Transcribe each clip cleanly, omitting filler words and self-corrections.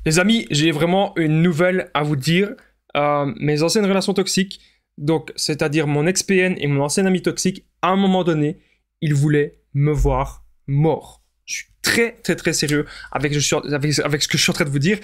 Les amis, j'ai vraiment une nouvelle à vous dire. Mes anciennes relations toxiques, donc c'est-à-dire mon ex-PN et mon ancien ami toxique, à un moment donné, ils voulaient me voir mort. Je suis très sérieux avec ce que je suis en train de vous dire.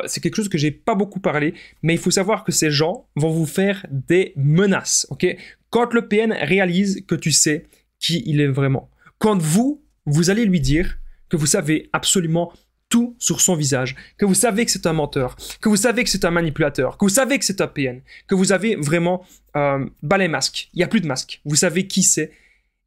C'est quelque chose que j'ai pas beaucoup parlé, mais il faut savoir que ces gens vont vous faire des menaces. Ok? Quand le PN réalise que tu sais qui il est vraiment, quand vous allez lui dire que vous savez absolument tout sur son visage, que vous savez que c'est un menteur, que vous savez que c'est un manipulateur, que vous savez que c'est un PN, que vous avez vraiment bas les masques, il n'y a plus de masque, vous savez qui c'est,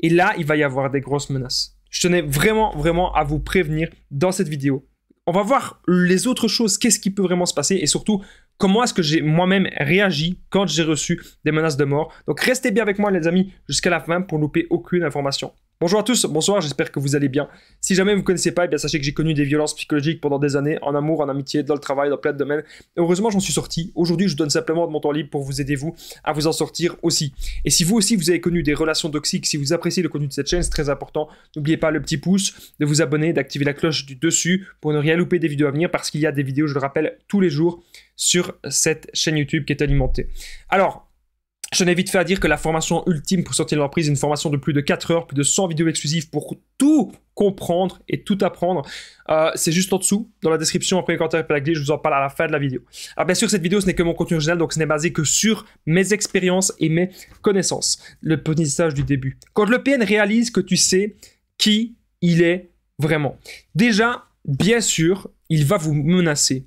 et là, il va y avoir des grosses menaces. Je tenais vraiment à vous prévenir dans cette vidéo. On va voir les autres choses, qu'est-ce qui peut vraiment se passer, et surtout, comment est-ce que j'ai moi-même réagi quand j'ai reçu des menaces de mort. Donc restez bien avec moi les amis jusqu'à la fin pour ne louper aucune information. Bonjour à tous, bonsoir, j'espère que vous allez bien. Si jamais vous ne connaissez pas, eh bien sachez que j'ai connu des violences psychologiques pendant des années, en amour, en amitié, dans le travail, dans plein de domaines. Et heureusement, j'en suis sorti. Aujourd'hui, je vous donne simplement de mon temps libre pour vous aider, vous, à vous en sortir aussi. Et si vous aussi, vous avez connu des relations toxiques, si vous appréciez le contenu de cette chaîne, c'est très important. N'oubliez pas le petit pouce, de vous abonner, d'activer la cloche du dessus pour ne rien louper des vidéos à venir, parce qu'il y a des vidéos, je le rappelle, tous les jours sur cette chaîne YouTube qui est alimentée. Alors, je tenais vite fait à dire que la formation ultime pour sortir de l'emprise est une formation de plus de 4 heures, plus de 100 vidéos exclusives pour tout comprendre et tout apprendre. C'est juste en dessous, dans la description, en premier commentaire je vous en parle à la fin de la vidéo. Alors bien sûr, cette vidéo, ce n'est que mon contenu original, donc ce n'est basé que sur mes expériences et mes connaissances. Le petit message du début. Quand le PN réalise que tu sais qui il est vraiment, déjà, bien sûr, il va vous menacer.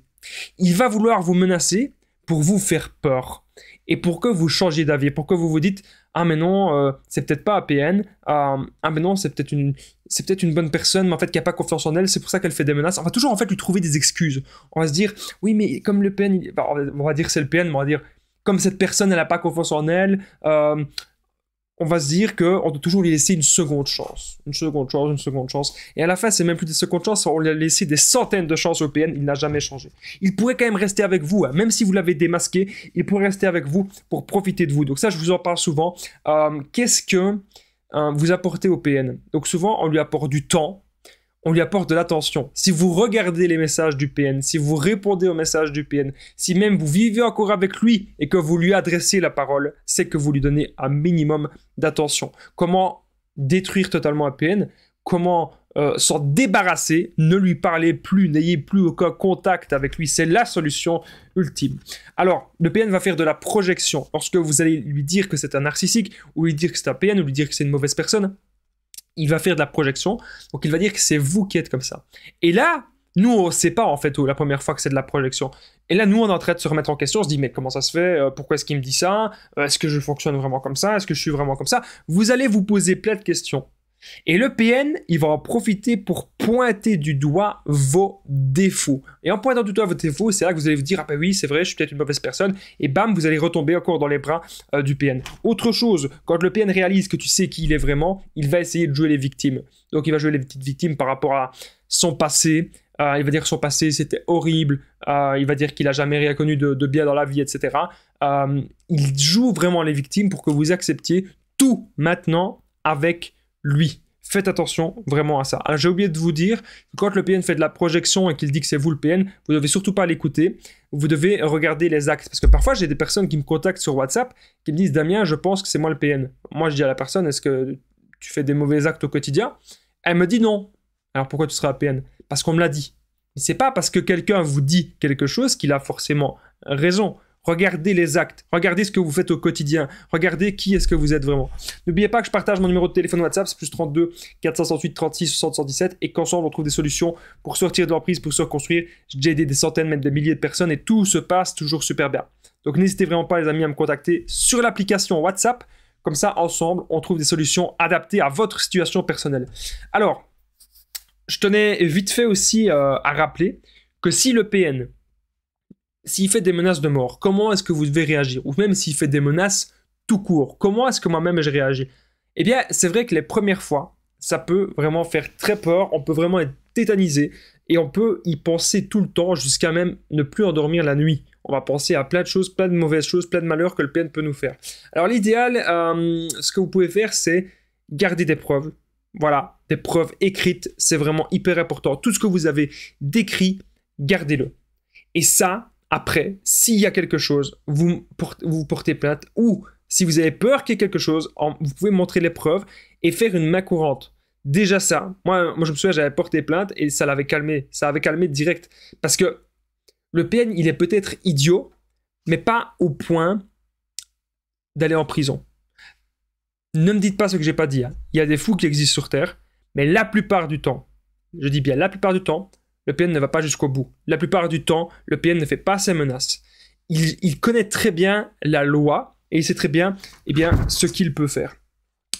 Il va vouloir vous menacer pour vous faire peur. Et pour que vous changiez d'avis, pour que vous vous dites « Ah mais non, c'est peut-être pas APN, ah mais non, c'est peut-être une bonne personne, mais en fait qui n'a pas confiance en elle, c'est pour ça qu'elle fait des menaces. » On va toujours en fait lui trouver des excuses. On va se dire « Oui mais comme le PN, on va dire c'est le PN, mais on va dire comme cette personne elle n'a pas confiance en elle, on va se dire qu'on doit toujours lui laisser une seconde chance. Une seconde chance. Et à la fin, c'est même plus des secondes chances, on lui a laissé des centaines de chances au PN, il n'a jamais changé. Il pourrait quand même rester avec vous, hein. Même si vous l'avez démasqué, il pourrait rester avec vous pour profiter de vous. Donc ça, je vous en parle souvent. Qu'est-ce que vous apportez au PN? Donc souvent, on lui apporte du temps, on lui apporte de l'attention. Si vous regardez les messages du PN, si vous répondez aux messages du PN, si même vous vivez encore avec lui et que vous lui adressez la parole, c'est que vous lui donnez un minimum d'attention. Comment détruire totalement un PN? Comment s'en débarrasser? Ne lui parlez plus, n'ayez plus aucun contact avec lui. C'est la solution ultime. Alors, le PN va faire de la projection. Lorsque vous allez lui dire que c'est un narcissique, ou lui dire que c'est un PN, ou lui dire que c'est une mauvaise personne, il va faire de la projection, donc il va dire que c'est vous qui êtes comme ça. Et là, nous, on ne sait pas en fait la première fois que c'est de la projection. Et là, nous, on est en train de se remettre en question, on se dit, mais comment ça se fait? Pourquoi est-ce qu'il me dit ça? Est-ce que je fonctionne vraiment comme ça? Est-ce que je suis vraiment comme ça? Vous allez vous poser plein de questions. Et le PN, il va en profiter pour pointer du doigt vos défauts. Et en pointant du doigt vos défauts, c'est là que vous allez vous dire « Ah ben oui, c'est vrai, je suis peut-être une mauvaise personne. » Et bam, vous allez retomber encore dans les bras du PN. Autre chose, quand le PN réalise que tu sais qui il est vraiment, il va essayer de jouer les victimes. Donc il va jouer les petites victimes par rapport à son passé. Il va dire que son passé c'était horrible. Il va dire qu'il n'a jamais rien connu de bien dans la vie, etc. Il joue vraiment les victimes pour que vous acceptiez tout maintenant avec lui. Faites attention vraiment à ça. Alors j'ai oublié de vous dire que quand le PN fait de la projection et qu'il dit que c'est vous le PN, vous ne devez surtout pas l'écouter. Vous devez regarder les actes. Parce que parfois j'ai des personnes qui me contactent sur WhatsApp qui me disent « Damien, je pense que c'est moi le PN. » Moi je dis à la personne « Est-ce que tu fais des mauvais actes au quotidien ?» Elle me dit « Non. » Alors pourquoi tu seras un PN? Parce qu'on me l'a dit. C'est pas parce que quelqu'un vous dit quelque chose qu'il a forcément raison. Regardez les actes, regardez ce que vous faites au quotidien, regardez qui est-ce que vous êtes vraiment. N'oubliez pas que je partage mon numéro de téléphone WhatsApp, c'est plus 32 468 36 60 117 et qu'ensemble on trouve des solutions pour sortir de l'emprise, pour se reconstruire. J'ai déjà aidé des centaines, même des milliers de personnes et tout se passe toujours super bien. Donc n'hésitez vraiment pas les amis à me contacter sur l'application WhatsApp, comme ça ensemble on trouve des solutions adaptées à votre situation personnelle. Alors, je tenais vite fait aussi à rappeler que si le PN, s'il fait des menaces de mort, comment est-ce que vous devez réagir? Ou même s'il fait des menaces tout court, comment est-ce que moi-même je réagis? Eh bien, c'est vrai que les premières fois, ça peut vraiment faire très peur, on peut vraiment être tétanisé et on peut y penser tout le temps jusqu'à même ne plus endormir la nuit. On va penser à plein de choses, plein de mauvaises choses, plein de malheurs que le PN peut nous faire. Alors l'idéal, ce que vous pouvez faire, c'est garder des preuves. Voilà, des preuves écrites, c'est vraiment hyper important. Tout ce que vous avez décrit, gardez-le. Et ça, après, s'il y a quelque chose, vous portez plainte, ou si vous avez peur qu'il y ait quelque chose, vous pouvez montrer les preuves et faire une main courante. Déjà ça, moi je me souviens, j'avais porté plainte et ça l'avait calmé. Ça avait calmé direct. Parce que le PN, il est peut-être idiot, mais pas au point d'aller en prison. Ne me dites pas ce que j'ai pas dit. Hein. Il y a des fous qui existent sur Terre, mais la plupart du temps, je dis bien la plupart du temps, le PN ne va pas jusqu'au bout. La plupart du temps, le PN ne fait pas ses menaces. Il connaît très bien la loi et il sait très bien, ce qu'il peut faire.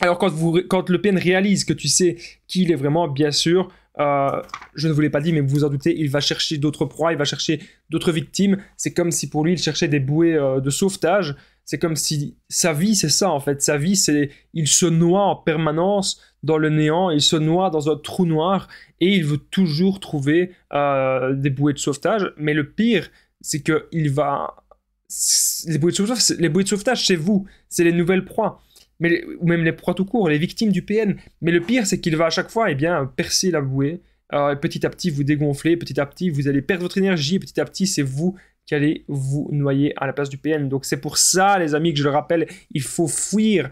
Alors quand le PN réalise que tu sais qui il est vraiment, bien sûr, je ne vous l'ai pas dit, mais vous vous en doutez, il va chercher d'autres proies, il va chercher d'autres victimes. C'est comme si pour lui, il cherchait des bouées de sauvetage. C'est comme si sa vie, c'est ça en fait. Sa vie, c'est il se noie en permanence dans le néant, il se noie dans un trou noir et il veut toujours trouver des bouées de sauvetage. Mais le pire, c'est que les bouées de sauvetage, c'est vous, c'est les nouvelles proies. Ou même les proies tout court, les victimes du PN. Mais le pire, c'est qu'il va à chaque fois percer la bouée. Petit à petit, vous dégonflez, petit à petit, vous allez perdre votre énergie, et petit à petit, c'est vous qui allez vous noyer à la place du PN. Donc c'est pour ça, les amis, que je le rappelle, il faut fuir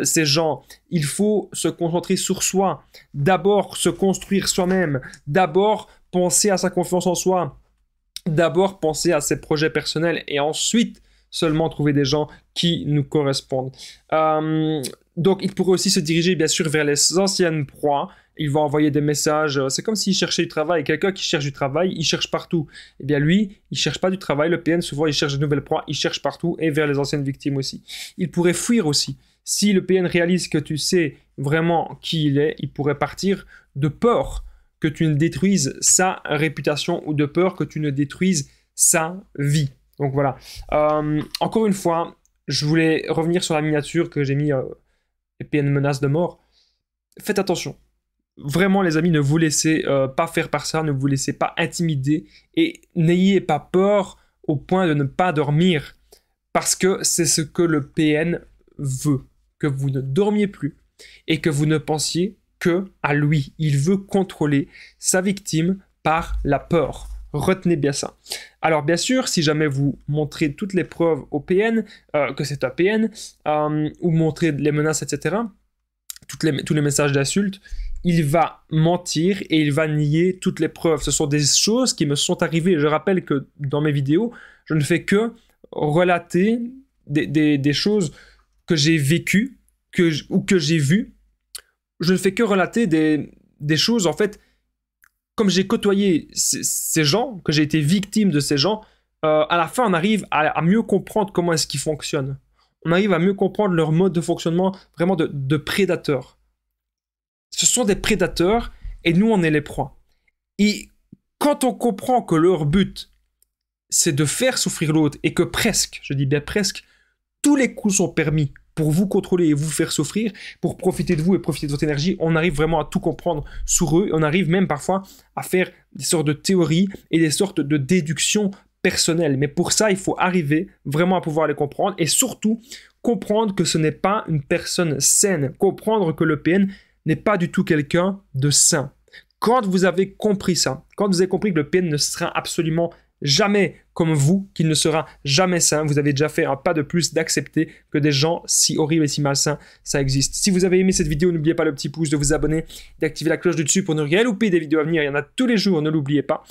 ces gens. Il faut se concentrer sur soi. D'abord, se construire soi-même. D'abord, penser à sa confiance en soi. D'abord, penser à ses projets personnels. Et ensuite, seulement trouver des gens qui nous correspondent. Donc, il pourrait aussi se diriger, bien sûr, vers les anciennes proies. Il va envoyer des messages. C'est comme s'il cherchait du travail. Quelqu'un qui cherche du travail, il cherche partout. Eh bien, lui, il ne cherche pas du travail. Le PN, souvent, il cherche de nouvelles proies. Il cherche partout et vers les anciennes victimes aussi. Il pourrait fuir aussi. Si le PN réalise que tu sais vraiment qui il est, il pourrait partir de peur que tu ne détruises sa réputation ou de peur que tu ne détruises sa vie. Donc voilà. Encore une fois, je voulais revenir sur la miniature que j'ai mis les PN menace de mort. Faites attention. Vraiment, les amis, ne vous laissez pas faire par ça, ne vous laissez pas intimider et n'ayez pas peur au point de ne pas dormir parce que c'est ce que le PN veut, que vous ne dormiez plus et que vous ne pensiez que à lui. Il veut contrôler sa victime par la peur. Retenez bien ça. Alors bien sûr, si jamais vous montrez toutes les preuves au PN, que c'est un PN, ou montrez les menaces, etc., tous les messages d'insultes, il va mentir et il va nier toutes les preuves. Ce sont des choses qui me sont arrivées. Je rappelle que dans mes vidéos, je ne fais que relater des choses que j'ai vécues ou que j'ai vues. Je ne fais que relater des choses, en fait, comme j'ai côtoyé ces gens, que j'ai été victime de ces gens, à la fin, on arrive à mieux comprendre comment est-ce qu'ils fonctionnent. On arrive à mieux comprendre leur mode de fonctionnement vraiment de prédateurs. Ce sont des prédateurs et nous, on est les proies. Et quand on comprend que leur but, c'est de faire souffrir l'autre et que presque, je dis bien presque, tous les coups sont permis pour vous contrôler et vous faire souffrir, pour profiter de vous et profiter de votre énergie, on arrive vraiment à tout comprendre sur eux. On arrive même parfois à faire des sortes de théories et des sortes de déductions personnelles. Mais pour ça, il faut arriver vraiment à pouvoir les comprendre et surtout comprendre que ce n'est pas une personne saine. Comprendre que le PN n'est pas du tout quelqu'un de sain. Quand vous avez compris ça, quand vous avez compris que le PN ne sera absolument jamais comme vous, qu'il ne sera jamais sain, vous avez déjà fait un pas de plus d'accepter que des gens si horribles et si malsains, ça existe. Si vous avez aimé cette vidéo, n'oubliez pas le petit pouce, de vous abonner, d'activer la cloche du dessus pour ne rien louper des vidéos à venir. Il y en a tous les jours, ne l'oubliez pas.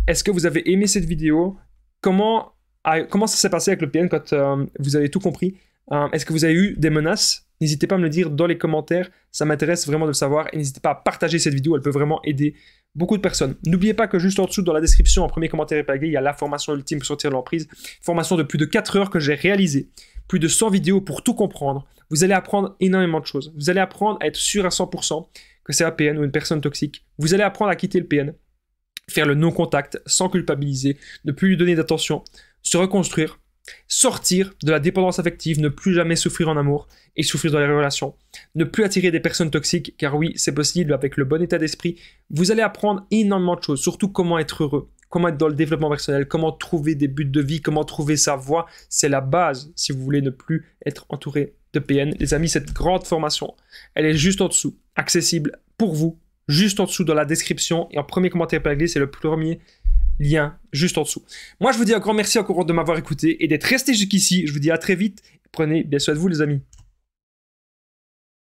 Est-ce que vous avez aimé cette vidéo? Comment ça s'est passé avec le PN quand vous avez tout compris? Est-ce que vous avez eu des menaces? N'hésitez pas à me le dire dans les commentaires, ça m'intéresse vraiment de le savoir et n'hésitez pas à partager cette vidéo, elle peut vraiment aider beaucoup de personnes. N'oubliez pas que juste en dessous, dans la description, en premier commentaire épinglé, il y a la formation ultime pour sortir de l'emprise, formation de plus de 4 heures que j'ai réalisée, plus de 100 vidéos pour tout comprendre. Vous allez apprendre énormément de choses. Vous allez apprendre à être sûr à 100% que c'est un PN ou une personne toxique. Vous allez apprendre à quitter le PN, faire le non-contact sans culpabiliser, ne plus lui donner d'attention, se reconstruire, sortir de la dépendance affective, ne plus jamais souffrir en amour et souffrir dans les relations, ne plus attirer des personnes toxiques, car oui, c'est possible avec le bon état d'esprit. Vous allez apprendre énormément de choses, surtout comment être heureux, comment être dans le développement personnel, comment trouver des buts de vie, comment trouver sa voie. C'est la base si vous voulez ne plus être entouré de PN. Les amis, cette grande formation, elle est juste en dessous, accessible pour vous, juste en dessous dans la description et en premier commentaire épinglé, c'est le premier lien juste en dessous. Moi, je vous dis un grand merci encore de m'avoir écouté et d'être resté jusqu'ici. Je vous dis à très vite. Prenez bien soin de vous, les amis.